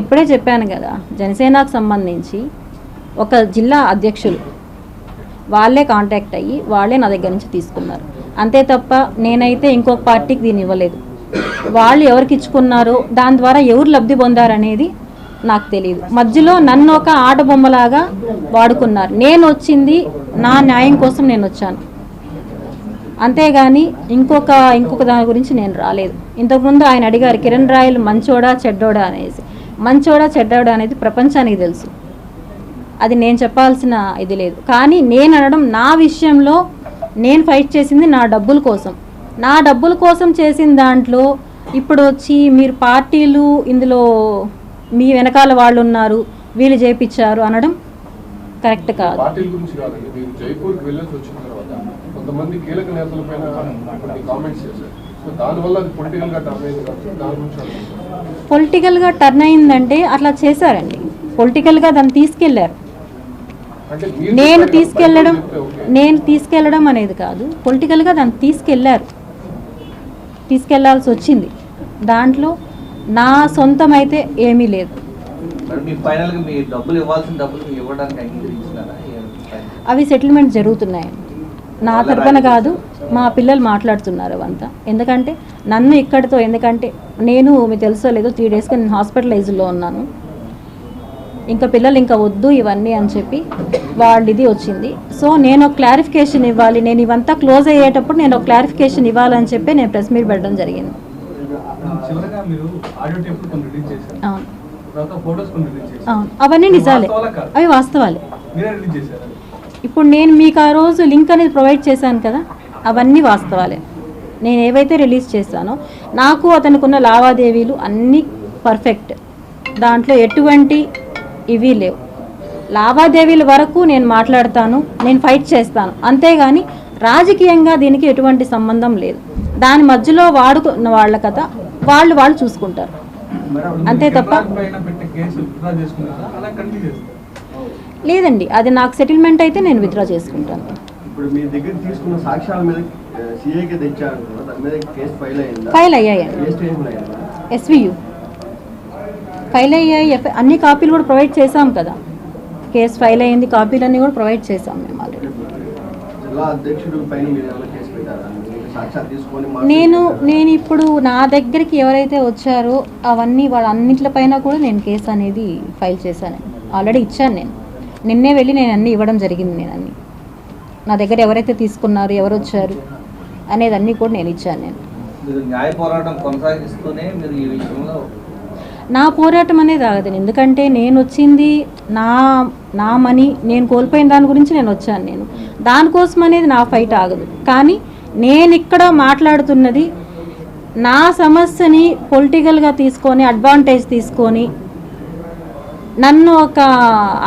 ఇప్పుడే చెప్పాను కదా, జనసేనకు సంబంధించి ఒక జిల్లా అధ్యక్షులు వాళ్ళే కాంటాక్ట్ అయ్యి వాళ్ళే నా దగ్గర నుంచి తీసుకున్నారు. అంతే తప్ప నేనైతే ఇంకొక పార్టీకి దీన్ని ఇవ్వలేదు. వాళ్ళు ఎవరికి ఇచ్చుకున్నారో దాని ద్వారా ఎవరు లబ్ధి పొందారనేది నాకు తెలియదు. మధ్యలో నన్ను ఒక ఆట బొమ్మలాగా వాడుకున్నారు. నేను వచ్చింది నా న్యాయం కోసం నేను వచ్చాను, అంతేగాని ఇంకొక దాని గురించి నేను రాలేదు. ఇంతకుముందు ఆయన అడిగారు కిరణ్ రాయలు మంచోడా చెడ్డోడా అనేసి. మంచోడా చెడ్డోడా అనేది ప్రపంచానికి తెలుసు, అది నేను చెప్పాల్సిన ఇది లేదు. కానీ నేను అనడం, నా విషయంలో నేను ఫైట్ చేసింది నా డబ్బుల కోసం. నా డబ్బుల కోసం చేసిన దాంట్లో ఇప్పుడు వచ్చి మీరు పార్టీలు ఇందులో మీ వెనకాల వాళ్ళు ఉన్నారు, వీళ్ళు చేపించారు అనడం కరెక్ట్ కాదు. పొలిటికల్గా టర్న్ అయిందంటే అట్లా చేశారండి, పొలిటికల్గా దాన్ని తీసుకెళ్లారు. నేను తీసుకెళ్ళడం అనేది కాదు, పొలిటికల్గా దాన్ని తీసుకెళ్లాల్సి వచ్చింది. దాంట్లో నా సొంతం అయితే ఏమీ లేదు. అవి సెటిల్మెంట్ జరుగుతున్నాయి, నా తరపున కాదు, మా పిల్లలు మాట్లాడుతున్నారు అవంతా. ఎందుకంటే నన్ను ఇక్కడితో, ఎందుకంటే నేను మీకు తెలుసో లేదో 3 డేస్గా నేను హాస్పిటలైజ్లో ఉన్నాను. ఇంకా పిల్లలు ఇంకా వద్దు ఇవన్నీ అని చెప్పి వాళ్ళు ఇది వచ్చింది. సో నేను ఒక క్లారిఫికేషన్ ఇవ్వాలి, నేను ఇవంతా క్లోజ్ అయ్యేటప్పుడు నేను ఒక క్లారిఫికేషన్ ఇవ్వాలని చెప్పి నేను ప్రెస్ మీట్ పెట్టడం జరిగింది. అవును, అవన్నీ నిజాలే, అవి వాస్తవాలే. ఇప్పుడు నేను మీకు ఆ రోజు లింక్ అనేది ప్రొవైడ్ చేశాను కదా, అవన్నీ వాస్తవాలే. నేను ఏవైతే రిలీజ్ చేశానో నాకు అతనికి ఉన్న లావాదేవీలు అన్నీ పర్ఫెక్ట్, దాంట్లో ఎటువంటి ఇవి లేవు. లావాదేవీల వరకు నేను మాట్లాడతాను, నేను ఫైట్ చేస్తాను, అంతేగాని రాజకీయంగా దీనికి ఎటువంటి సంబంధం లేదు. దాని మధ్యలో వాడుకున్న వాళ్ళ కథ వాళ్ళు చూసుకుంటారు, అంతే తప్ప లేదండి. అది నాకు సెటిల్మెంట్ అయితే నేను విత్డ్రా చేసుకుంటాను. ఫైల్ అయ్యాయండి, SVU ఫైల్ అయ్యాయి. అన్ని కాపీలు కూడా ప్రొవైడ్ చేసాం కదా, కేసు ఫైల్ అయ్యింది, కాపీలన్నీ కూడా ప్రొవైడ్ చేసాం మేము ఆల్రెడీ. నేను ఇప్పుడు నా దగ్గరికి ఎవరైతే వచ్చారో అవన్నీ వాళ్ళన్నింటిపైన కూడా నేను కేసు అనేది ఫైల్ చేశాను, ఆల్రెడీ ఇచ్చాను. నేను నిన్నే వెళ్ళి నేను అన్నీ ఇవ్వడం జరిగింది. నేను అన్నీ నా దగ్గర ఎవరైతే తీసుకున్నారు, ఎవరు వచ్చారు అనేది అన్నీ కూడా నేను ఇచ్చాను. నేను నా పోరాటం అనేది ఆగదండి, ఎందుకంటే నేను వచ్చింది నా మనీ నేను కోల్పోయిన దాని గురించి నేను వచ్చాను. నేను దానికోసం అనేది నా ఫైట్ ఆగదు. కానీ నేను ఇక్కడ మాట్లాడుతున్నది నా సమస్యని పొలిటికల్గా తీసుకొని, అడ్వాంటేజ్ తీసుకొని, నన్ను ఒక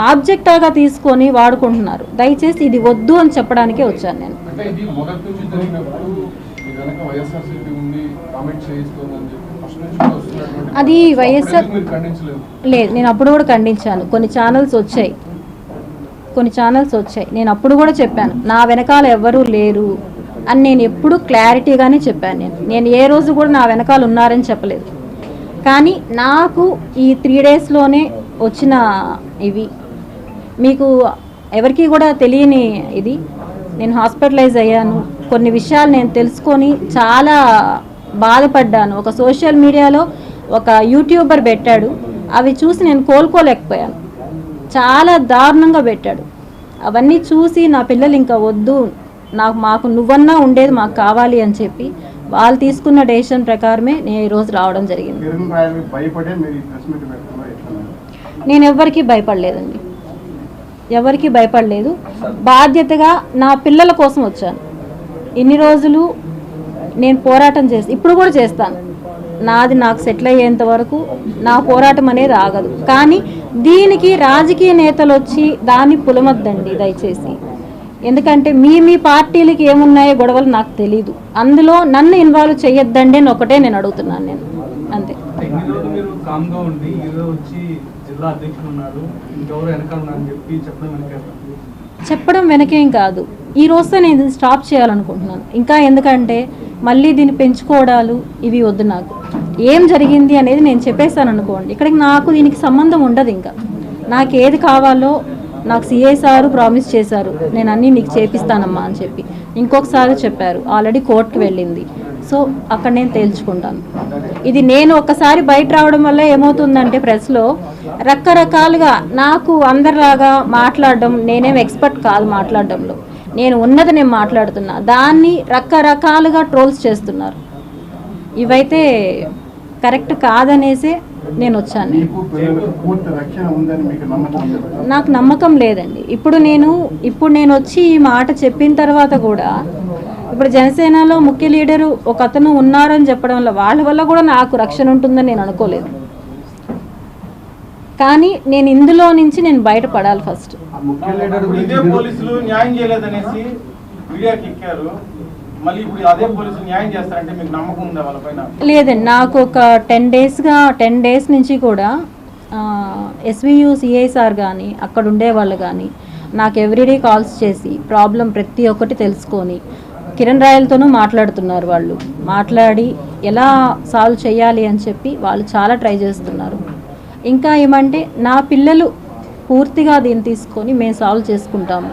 ఆబ్జెక్టాగా తీసుకొని వాడుకుంటున్నారు. దయచేసి ఇది వద్దు అని చెప్పడానికే వచ్చాను నేను. అది వైఎస్ఆర్ లేదు, నేను అప్పుడు కూడా ఖండించాను. కొన్ని ఛానల్స్ వచ్చాయి, నేను అప్పుడు కూడా చెప్పాను నా వెనకాల ఎవ్వరూ లేరు అని. నేను ఎప్పుడు క్లారిటీగానే చెప్పాను. నేను ఏ రోజు కూడా నా వెనకాల ఉన్నారని చెప్పలేదు. కానీ నాకు ఈ 3 డేస్లోనే వచ్చిన ఇవి మీకు ఎవరికి కూడా తెలియని ఇది, నేను హాస్పిటలైజ్ అయ్యాను. కొన్ని విషయాలు నేను తెలుసుకొని చాలా బాధపడ్డాను. ఒక సోషల్ మీడియాలో ఒక యూట్యూబర్ పెట్టాడు, అవి చూసి నేను కోలుకోలేకపోయాను. చాలా దారుణంగా పెట్టాడు. అవన్నీ చూసి నా పిల్లలు ఇంకా వద్దు, మాకు నువ్వన్నా ఉండేది మాకు కావాలి అని చెప్పి వాళ్ళు తీసుకున్న డెసిషన్ ప్రకారమే నేను ఈరోజు రావడం జరిగింది. నేను ఎవరికి భయపడలేదండి, ఎవరికి భయపడలేదు. బాధ్యతగా నా పిల్లల కోసం వచ్చాను. ఇన్ని రోజులు నేను పోరాటం ఇప్పుడు కూడా చేస్తాను. నాది నాకు సెటిల్ అయ్యేంత వరకు నా పోరాటం అనేది ఆగదు. కానీ దీనికి రాజకీయ నేతలు వచ్చి దాన్ని పులమద్దండి దయచేసి. ఎందుకంటే మీ పార్టీలకి ఏమున్నాయో గొడవలు నాకు తెలీదు, అందులో నన్ను ఇన్వాల్వ్ చేయొద్దండి అని ఒకటే నేను అడుగుతున్నాను. నేను అంతే. చెప్పడం వెనకేం కాదు, ఈ రోజుతో నేను స్టాప్ చేయాలనుకుంటున్నాను. ఇంకా ఎందుకంటే మళ్ళీ దీన్ని పెంచుకోవడాలు ఇవి వద్దు. నాకు ఏం జరిగింది అనేది నేను చెప్పేస్తాను అనుకోండి, ఇక్కడికి నాకు దీనికి సంబంధం ఉండదు. ఇంకా నాకు ఏది కావాలో నాకు సిఐ సారు ప్రామిస్ చేశారు, నేను అన్నీ నీకు చేపిస్తానమ్మా అని చెప్పి. ఇంకొకసారి చెప్పారు, ఆల్రెడీ కోర్టుకి వెళ్ళింది. సో అక్కడ నేను తేల్చుకుంటాను. ఇది నేను ఒక్కసారి బయట రావడం వల్ల ఏమవుతుందంటే ప్రెస్లో రకరకాలుగా నాకు అందరిలాగా మాట్లాడడం, నేనేం ఎక్స్పర్ట్ కాదు మాట్లాడడంలో, నేను ఉన్నది నేను మాట్లాడుతున్నా, దాన్ని రకరకాలుగా ట్రోల్స్ చేస్తున్నారు. ఇవైతే కరెక్ట్ కాదనేసే నేను వచ్చాను. నాకు నమ్మకం లేదండి. ఇప్పుడు నేను వచ్చి ఈ మాట చెప్పిన తర్వాత కూడా ఇప్పుడు జనసేనలో ముఖ్య లీడరు ఒక అతను ఉన్నారని చెప్పడం వల్ల వాళ్ళ వల్ల కూడా నాకు రక్షణ ఉంటుందని నేను అనుకోలేదు. కానీ నేను ఇందులో నుంచి నేను బయటపడాలి ఫస్ట్. లేదండి, నాకు ఒక 10 days నుంచి కూడా SVU సిఐ సార్ కానీ అక్కడ ఉండేవాళ్ళు కానీ నాకు ఎవ్రీడే కాల్స్ చేసి ప్రాబ్లం ప్రతి ఒక్కటి తెలుసుకొని కిరణ్ రాయలతోనూ మాట్లాడుతున్నారు. వాళ్ళు మాట్లాడి ఎలా సాల్వ్ చేయాలి అని చెప్పి వాళ్ళు చాలా ట్రై చేస్తున్నారు. ఇంకా ఏమంటే నా పిల్లలు పూర్తిగా దీన్ని తీసుకొని మేము సాల్వ్ చేసుకుంటాము.